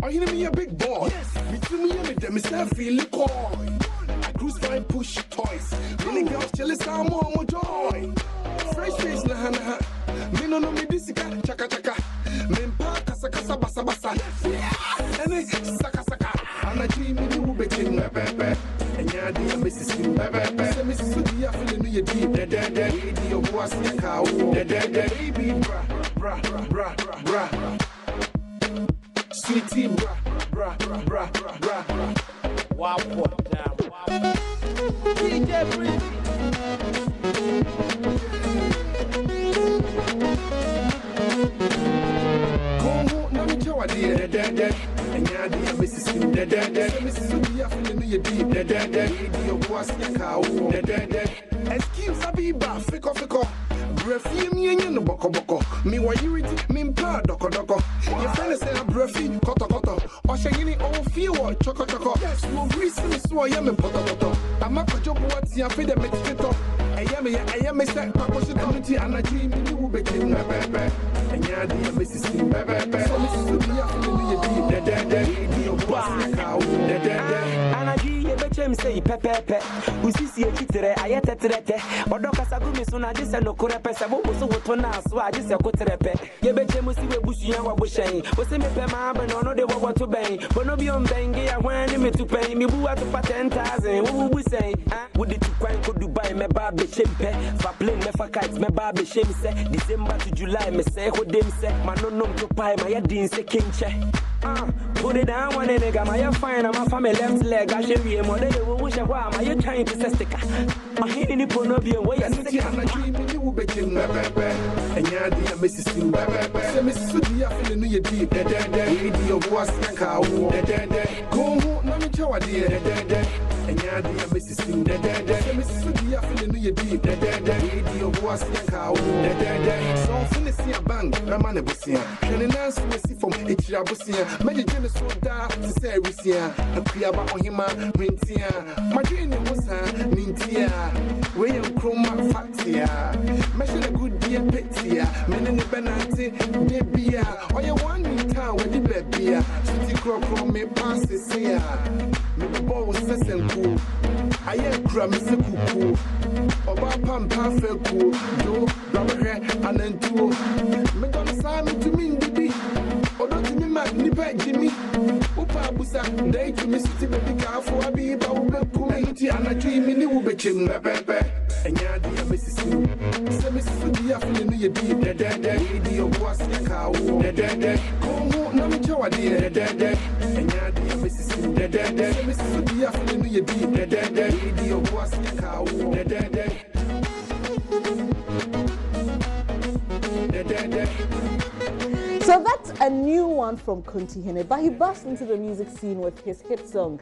Are you me a big boy? Yes. Between me and them, myself feel coy. I cruise fine, push toys. Many girls jealous, I'm more joy. Fresh face, nah, nah. Me no know me this chaka chaka. Men pa kasa kasa basa basa. Ene saka saka. Ana dream me who be king bebe. Enya dia Mrs. King bebe. Say Mrs. Sudia feeling you deep. De radio was ya cow. De baby bra. Sweetie bra. Wow, what down. DJ Breezy. And ya dear Mrs. King, Mrs. Sudia feeling you deep, radio was your cow, excuse Abiba, fico, breathy me and the boko, me why you read me pa doko. Your friend say a breathy, koto, or shagini all feel choco, yes, no reason so I am a poto. I'm a job what's your feed a meditator. I am a set community and I dream you will be king, bebe. And ya dear Mrs. King, bebe. So Mrs. Sudia feeling you deep, radio was your cow, and I give you a chem say pepe. We see a chitre, I yet a trete. Or Docasagumi soon I just no correpes. I won't so what on us, so I just a coterepe. You bet you must see a bushy and what was saying. Was a pema, but no, they were to bang. But no be on banging, I want him to pay me. Who are to pay 10,000? What would we say? Would it to quite could Dubai, my baby chimpe? For playing me for kites, my baby shame say. December to July, me say, who them say, my no to pie, my didn't say king check. Put it down one nigga, my fine, I'm a family left leg. I should be a model. Wish I were my trying to say sticker. My head in the Ponobian way. I'm dreaming you will be king, bebe. And ya dear Mrs. King, bebe. Say Mrs. Sudia feeling you deep, radio was your cow, go home, let me tell you, dear. And ya dear Mrs. King, say Mrs. Sudia feeling you deep, radio was your cow, so finish your bang, Ramana Bussia. Can an answer receive from H. Busia? Many generous so dark to say, Russia, a Piaba on him, Mintia. My dream was Mintia. William Chroma Fatia. Mention a good dear Petia. Men in the Benanti, Debia. Or you want me town with the baby. City crow me passes here. Me the ball was and cool. I am crumbs the cuckoo. Oba Pam Pamphel cool. Do rubber hair and then two. Me gonna sign me to me, baby. Or don't you mean my nipper, Jimmy? Upa Busa, they to me city baby car for a baby, community and a dream in the Ubechin, bebe. And ya dear Mrs. King, say Mrs. Sudia feeling you deep, radio was your cow, go home, let me tell you, dear. And ya dear Mrs. King, say Mrs. Sudia feeling you deep, radio was your cow, So that's a new one from Kontihene, but he burst into the music scene with his hit song,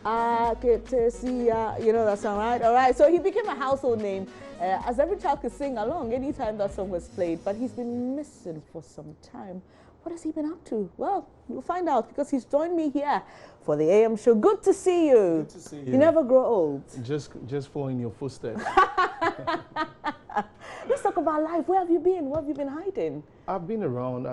you know that song, right? All right, so he became a household name as every child could sing along anytime that song was played, but he's been missing for some time. What has he been up to? Well, we'll find out because he's joined me here for the AM show. Good to see you. Good to see you. You never grow old. Just following your footsteps. Let's talk about life. Where have you been? Where have you been hiding? I've been around.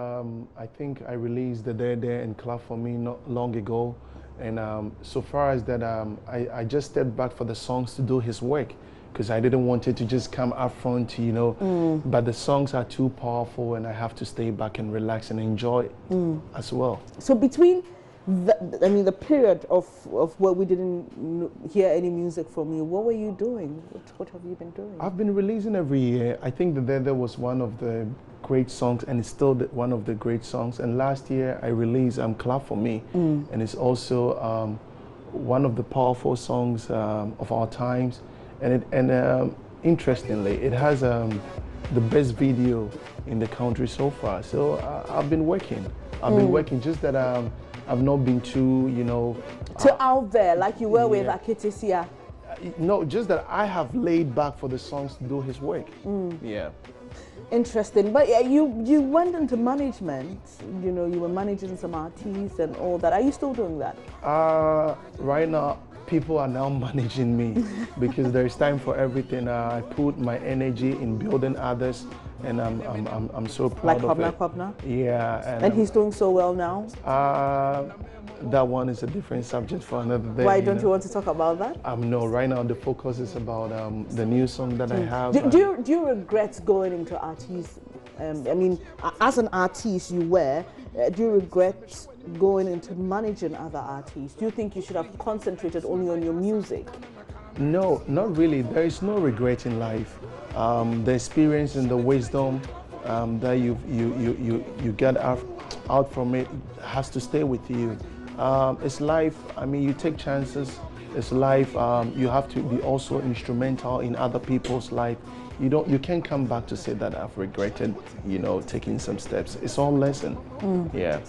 I think I released the There and Clap For Me not long ago. And so far as that, I just stepped back for the songs to do his work because I didn't want it to just come up front, you know. But the songs are too powerful and I have to stay back and relax and enjoy it as well. So between the period of where we didn't hear any music from you, what were you doing? What have you been doing? I've been releasing every year. I think that there was one of the great songs, and it's still one of the great songs. And last year I released Clap For Me, and it's also one of the powerful songs of our times. And interestingly, it has the best video in the country so far. So I've been working. Just that I've not been too, you know, out there like you were with Akitisia. No, just that I have laid back for the songs to do his work. Yeah. Interesting. But you went into management. You know, you were managing some artists and all that. Are you still doing that? Right now, people are now managing me because there is time for everything. I put my energy in building others, and I'm so proud of it. Kwabna? Yeah. And he's doing so well now? That one is a different subject for another day. Why don't you want to talk about that? No, right now the focus is about the new song that I have. Do you regret going into artists? I mean, as an artist you were, do you regret going into managing other artists? Do you think you should have concentrated only on your music? No, not really. There is no regret in life. The experience and the wisdom that you get out from it has to stay with you. It's life. I mean, you take chances. It's life. You have to be also instrumental in other people's life. You can't come back to say that I've regretted, taking some steps. It's all lesson. Yeah.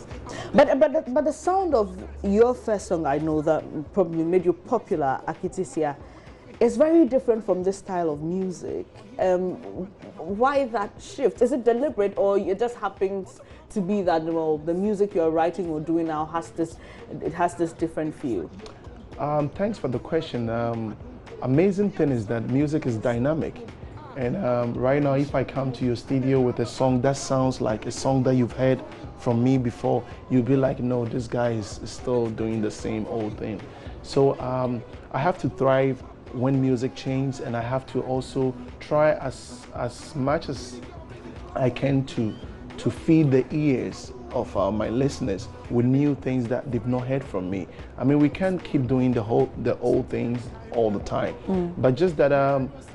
But the sound of your first song, I know that probably made you popular, Akitisia, is very different from this style of music. Why that shift? Is it deliberate, or it just happens to be that the music you're writing or doing now has this different feel? Thanks for the question. Amazing thing is that music is dynamic. And right now, if I come to your studio with a song that sounds like a song that you've heard from me before, you'll be like, no, this guy is still doing the same old thing. So I have to thrive when music changes, and I have to also try as much as I can to feed the ears of my listeners with new things that they've not heard from me. I mean, we can't keep doing the old things all the time, but just that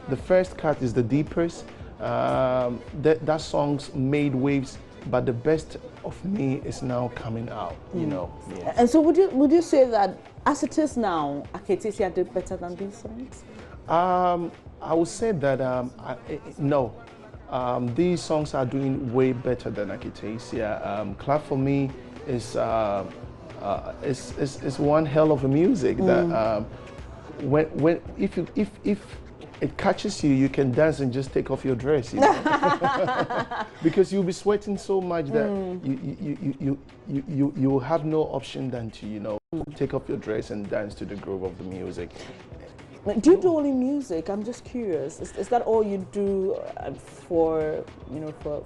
the first cut is the deepest. That song's made waves, but the best of me is now coming out. Yes. And so would you say that as it is now, Akitisia did better than these songs? I would say that no. These songs are doing way better than Akitisia. Clap for Me is one hell of a music that if it catches you, you can dance and just take off your dress, because you'll be sweating so much that you have no option than to take off your dress and dance to the groove of the music. Do you do only music? I'm just curious. Is that all you do for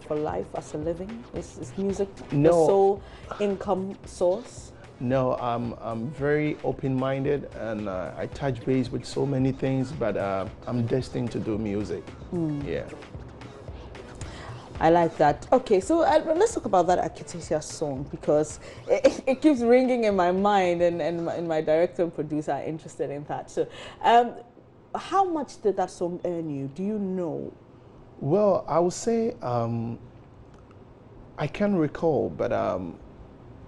life as a living? Is music the sole income source? No, I'm very open-minded, and I touch base with so many things, but I'm destined to do music. Yeah. I like that. Okay, so let's talk about that Akitisia song, because it keeps ringing in my mind, and my director and producer are interested in that. So, how much did that song earn you? Do you know? Well, I would say I can't recall, but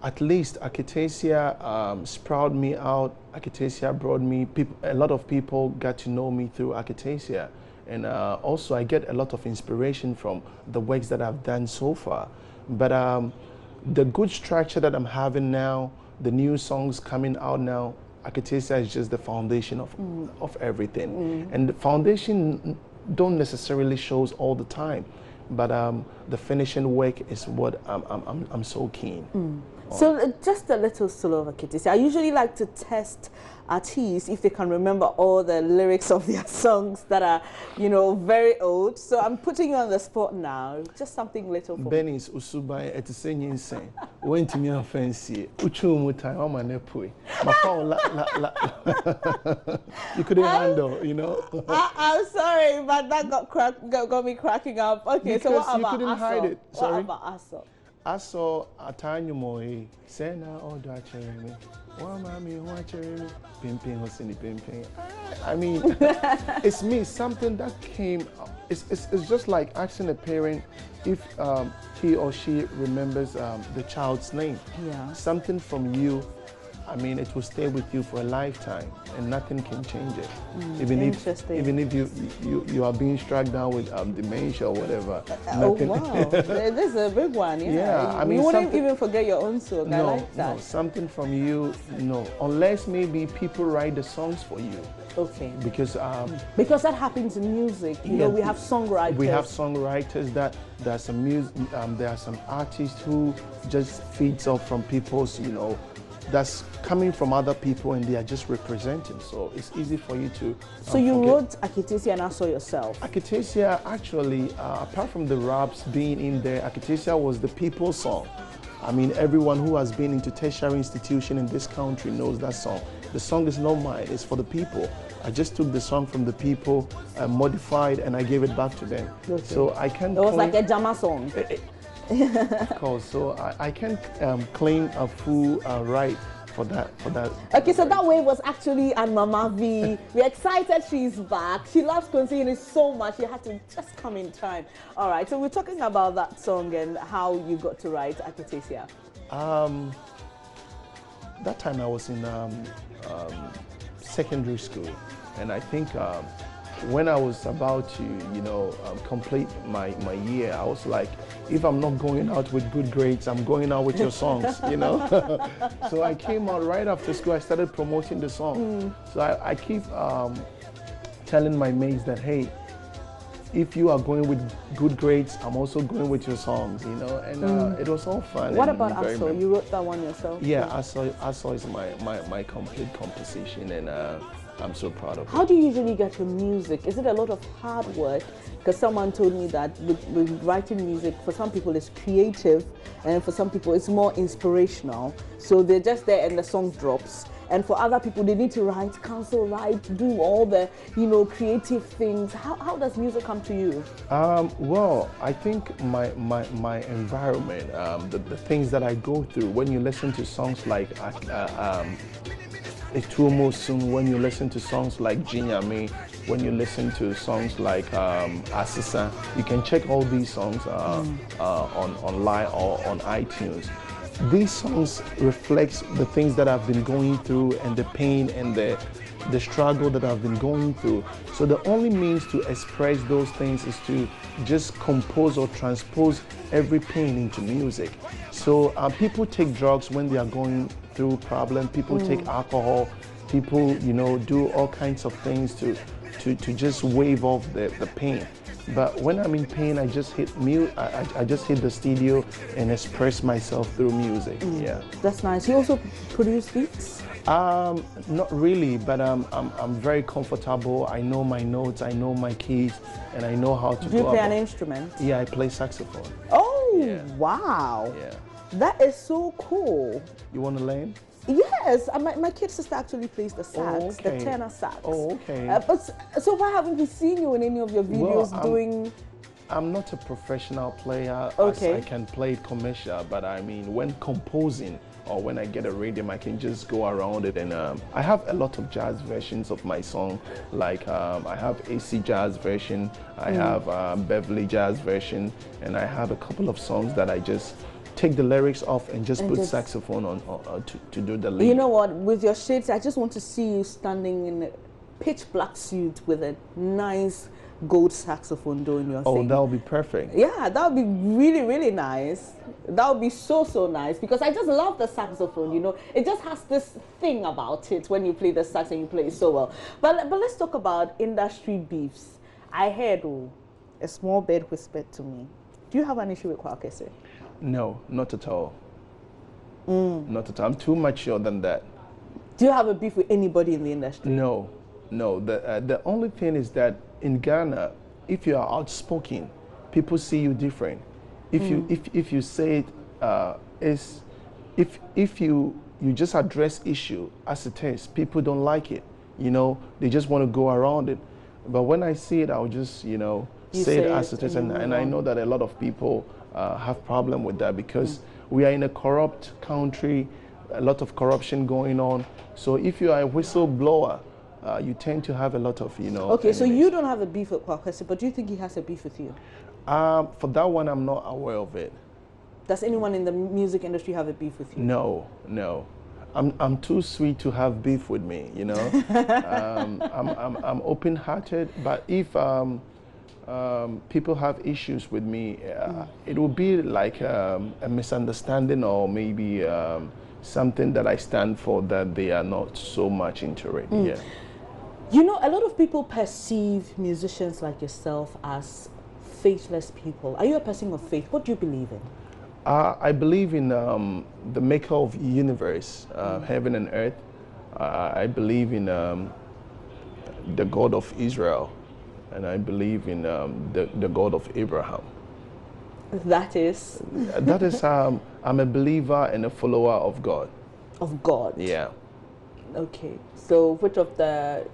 at least Akitisia sprouted me out. Akitisia brought me people. A lot of people got to know me through Akitisia. And also, I get a lot of inspiration from the works that I've done so far. But the good structure that I'm having now, the new songs coming out now, Akitisia is just the foundation of everything. And the foundation don't necessarily shows all the time, but the finishing work is what I'm so keen on. So just a little solo of Akitisia. I usually like to test artists if they can remember all the lyrics of their songs that are, very old. So I'm putting you on the spot now. Just something little for Benny's Usubai at the same insane. Went to me on fancy. Uchumutai on my nepui. My phone you couldn't handle, I'm sorry, but that got me cracking up. Okay, because so what about you couldn't hide it. Sorry. What about Aso? I saw a tiny boy saying, "Oh, do I cherry me? Why, mommy, why cherry me? Pimping, Hosini, pimping." I mean, it's me. Something that came. It's just like asking a parent if he or she remembers the child's name. Yeah. Something from you. I mean, it will stay with you for a lifetime, and nothing can change it. Even if you are being struck down with dementia or whatever. Oh wow, this is a big one. Yeah, I mean, you wouldn't even forget your own song. I like that. No, something from you. No, unless maybe people write the songs for you. Okay. Because that happens in music. You know, we have songwriters. We have songwriters that there are some music. There are some artists who just feeds off from people's that's coming from other people and they are just representing. So it's easy for you to. So you wrote Akitesia and also yourself. Akitesia actually, apart from the raps being in there, Akitesia was the people's song. I mean, everyone who has been into tertiary institution in this country knows that song. The song is not mine, it's for the people. I just took the song from the people, modified, and I gave it back to them. Okay. So I can't. It was like a Jama song. Of course, so I can't claim a full right for that. Okay, so that wave was actually on Mama V. We're excited she's back. She loves Kontihene so much. You had to just come in time. All right, so we're talking about that song and how you got to write Akitesia. That time I was in secondary school, and I think when I was about to, complete my year, I was like, if I'm not going out with good grades, I'm going out with your songs, So I came out right after school. I started promoting the song. So I keep telling my mates that, hey, if you are going with good grades, I'm also going with your songs, and it was all fun. What about Aso? You wrote that one yourself? Yeah, Aso is my complete composition, and I'm so proud of it. How do you usually get your music? Is it a lot of hard work? Because someone told me that with writing music, for some people it's creative, and for some people it's more inspirational. So they're just there and the song drops. And for other people, they need to write, counsel, write, do all the, creative things. How does music come to you? Well, I think my environment, the things that I go through, when you listen to songs like Etuomo Soon, when you listen to songs like Jinyame, when you listen to songs like Asisa, you can check all these songs online or on iTunes. These songs reflect the things that I've been going through and the pain and the struggle that I've been going through. So the only means to express those things is to just compose or transpose every pain into music. So people take drugs when they are going through problems. People take alcohol. People, do all kinds of things to just wave off the pain. But when I'm in pain, I just hit I just hit the studio and express myself through music. Yeah, that's nice. You also produce beats? Not really, but I'm very comfortable. I know my notes, I know my keys, and I know how to. Do you play an instrument? Yeah, I play saxophone. Oh, yeah. Wow! Yeah, that is so cool. You want to learn? Yes, my kid sister actually plays the sax, the tenor sax. Oh, okay. But so why haven't we seen you in any of your videos doing? I'm not a professional player. Okay. I can play it commercial, but I mean, when composing or when I get a rhythm, I can just go around it. And I have a lot of jazz versions of my song. Like I have AC jazz version, I have Beverly jazz version, and I have a couple of songs that I just take the lyrics off and just put saxophone on to do the lead. You know what? With your shades, I just want to see you standing in a pitch black suit with a nice gold saxophone doing your thing. Oh, that would be perfect. Yeah, that would be really, really nice. That would be so, so nice because I just love the saxophone, It just has this thing about it when you play the sax and you play it so well. But let's talk about industry beefs. I heard a small bird whispered to me. Do you have an issue with Kwakese? No, not at all. Not at all. I'm too mature than that. Do you have a beef with anybody in the industry? No. The only thing is that in Ghana, if you are outspoken, people see you different. If you say if you just address issue as it is, people don't like it. They just want to go around it. But when I see it, I'll just say it as it is, and I know that a lot of people have problem with that because we are in a corrupt country, a lot of corruption going on. So if you are a whistleblower, you tend to have a lot of, Okay, enemies. So you don't have a beef with Kwakese, but do you think he has a beef with you? For that one, I'm not aware of it. Does anyone in the music industry have a beef with you? No. I'm too sweet to have beef with me, I'm open-hearted, but if people have issues with me, it will be like a misunderstanding or maybe something that I stand for that they are not so much into it. Yeah. A lot of people perceive musicians like yourself as faithless people. Are you a person of faith? What do you believe in? I believe in the maker of universe, heaven and earth. I believe in the God of Israel, and I believe in the God of Abraham. That is? That is, I'm a believer and a follower of God. Of God? Yeah. Okay. So which of the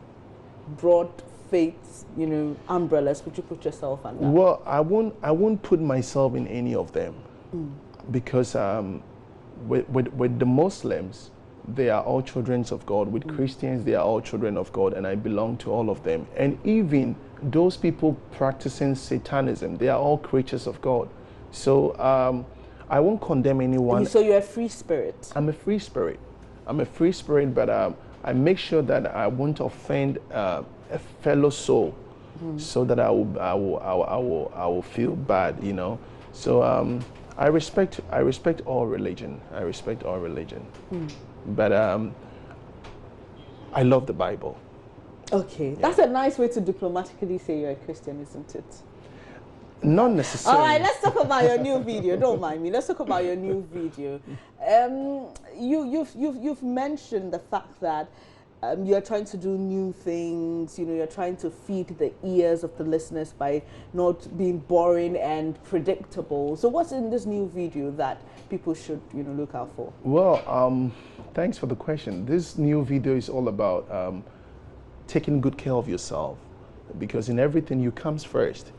broad faiths, you know, umbrellas would you put yourself under? Well, I won't put myself in any of them, because with the Muslims, they are all children of God. With Christians, they are all children of God, and I belong to all of them. And even those people practicing Satanism, they are all creatures of God. So I won't condemn anyone. So you're a free spirit? I'm a free spirit. I'm a free spirit, but I make sure that I won't offend a fellow soul, so that I will feel bad, you know. So I respect all religion. I respect all religion, but I love the Bible. Okay, yeah. That's a nice way to diplomatically say you're a Christian, isn't it? Not necessarily. All right, let's talk about your new video. Don't mind me. Let's talk about your new video. You've mentioned the fact that you're trying to do new things. You know, you're trying to feed the ears of the listeners by not being boring and predictable. So, what's in this new video that people should, you know, look out for? Well, thanks for the question. This new video is all about taking good care of yourself, because in everything you comes first.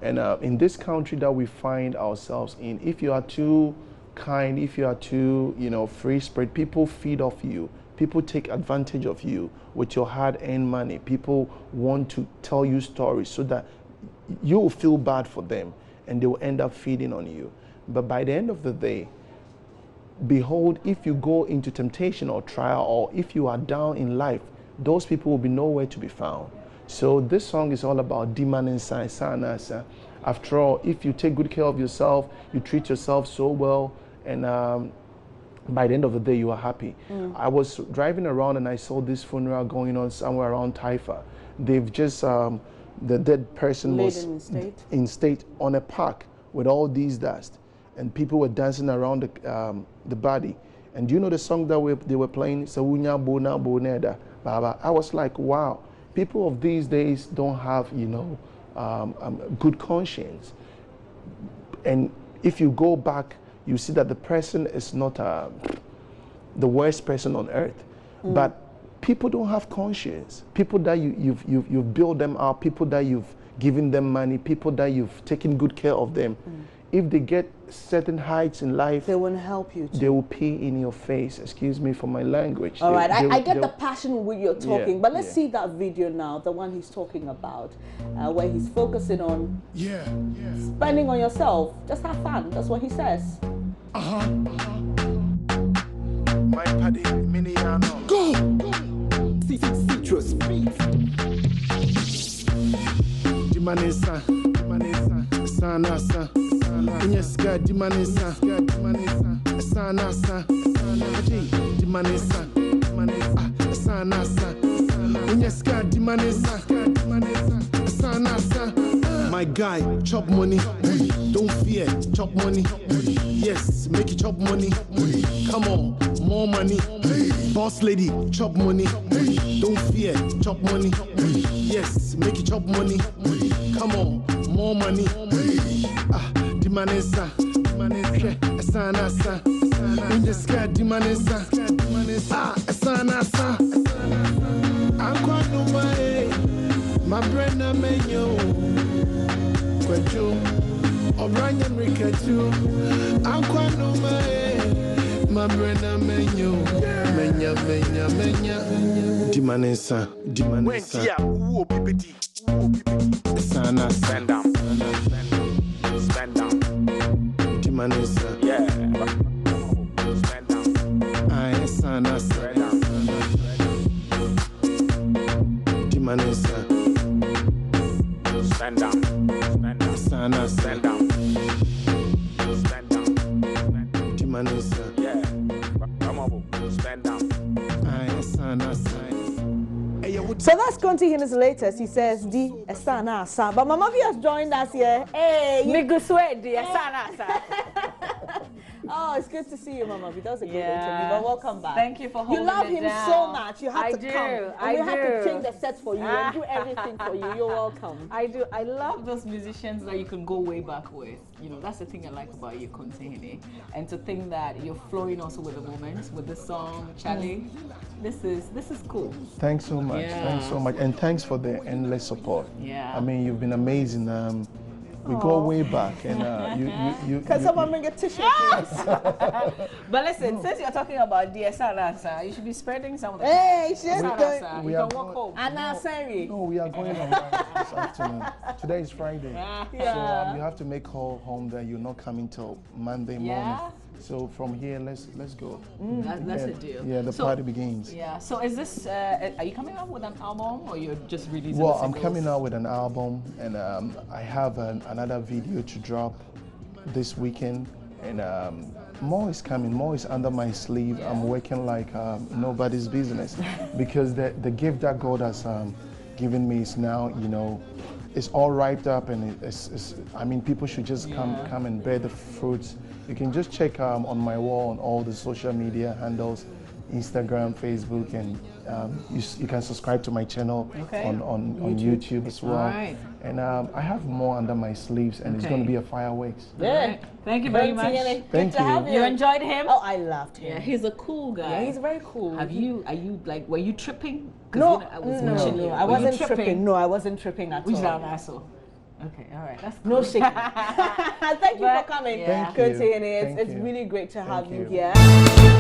And in this country that we find ourselves in, if you are too kind, if you are too, you know, free spirit, people feed off you. People take advantage of you with your hard-earned money. People want to tell you stories so that you will feel bad for them, and they will end up feeding on you. But by the end of the day, behold, if you go into temptation or trial, or if you are down in life, those people will be nowhere to be found. So this song is all about demand inside sanasa. After all, if you take good care of yourself, you treat yourself so well, and by the end of the day, you are happy. I was driving around and I saw this funeral going on somewhere around Taifa. They've just, the dead person was in state on a park with all these dust, and people were dancing around the body. And do you know the song that they were playing? Sawunya Bona Boneda Baba. I was like, wow. People of these days don't have, you know, good conscience. And if you go back, you see that the person is not the worst person on earth. But people don't have conscience. People that you've built them up, people that you've given them money, people that you've taken good care of them. If they get certain heights in life, they won't help you too. They will pee in your face. Excuse me for my language. All right, I get the passion when you're talking, but let's see that video now, the one he's talking about, where he's focusing on spending on yourself. Just have fun. That's what he says. My paddy, Miniano. Go! Citrus beef. Dimanesa, Sanasa. Inyeska Dimanesa, Sanasa, Dimanesa, Sanasa, Inyeska Dimanesa, Sanasa. My guy, chop money, don't fear, chop money. Yes, make it chop money. Come on, more money. Boss lady, chop money. Don't fear, chop money. Yes, make it chop money. Come on, more money. Dimanesa, Sanasa, Inyeska Dimanesa, Sanasa. I'm quite no way, my brain a menu. Kwachu, O'Brien Rikachu, I'm quite no way, my brain a menu. Menya, Dimanesa, Sana, stand down. Dimanesa, yeah. Stand down. I Sana, stand down. Dimanesa, stand down. Sana, stand down. Stand down. Dimanesa, yeah. Come on, stand down. I Sana, So that's Kontihene's latest. He says, Di Esana Sa. But Mama V has joined us here. Hey, Miguswe Di Esana Sa. Oh, it's good to see you, Mama. He does a good interview, but welcome back. Thank you for holding You love it him down. so much. You have I to do. come. And I we do. have to change the sets for you and do everything for you. You're welcome. I do. I love those musicians that you can go way back with. You know, that's the thing I like about you, Kontihene. And to think that you're flowing also with the moment, with the song, Charlie. This is cool. Thanks so much. Yeah. Thanks so much. And thanks for the endless support. Yeah. I mean, you've been amazing. We go way back, and you. Can someone bring a tissue, please? But listen, since you're talking about DSR, you should be spreading some of the. Hey, she's going. You we can are walk home. Anna Sari. No, we are going on this afternoon. Today is Friday, so you have to make call home that you're not coming till Monday morning. Yeah. So from here, let's go. That's a deal. Yeah, the party begins. Yeah. So is this? Are you coming out with an album, or you're just releasing? Well, the I'm singles? coming out with an album, and I have another video to drop this weekend, and more is coming. More is under my sleeve. Yeah. I'm working like nobody's business, because the gift that God has given me is now, you know, it's all ripe up, and it's I mean, people should just come and bear the fruits. You can just check on my wall on all the social media handles, Instagram, Facebook, and you can subscribe to my channel on YouTube as well. Right. And I have more under my sleeves, and it's going to be a fireworks. Yeah. Right. Thank you very much. Thank you. You enjoyed him? Oh, I loved him. Yeah, he's a cool guy. Yeah, he's very cool. Are you like, were you tripping? 'Cause, No, you know, I was watching you. I Were you wasn't tripping. No, I wasn't tripping at Which all. down I saw. Okay, all right, that's cool. No shaking. Thank you for coming. Yeah. Thank you. Kontihene. Thank It's you. really great to have Thank you you. here.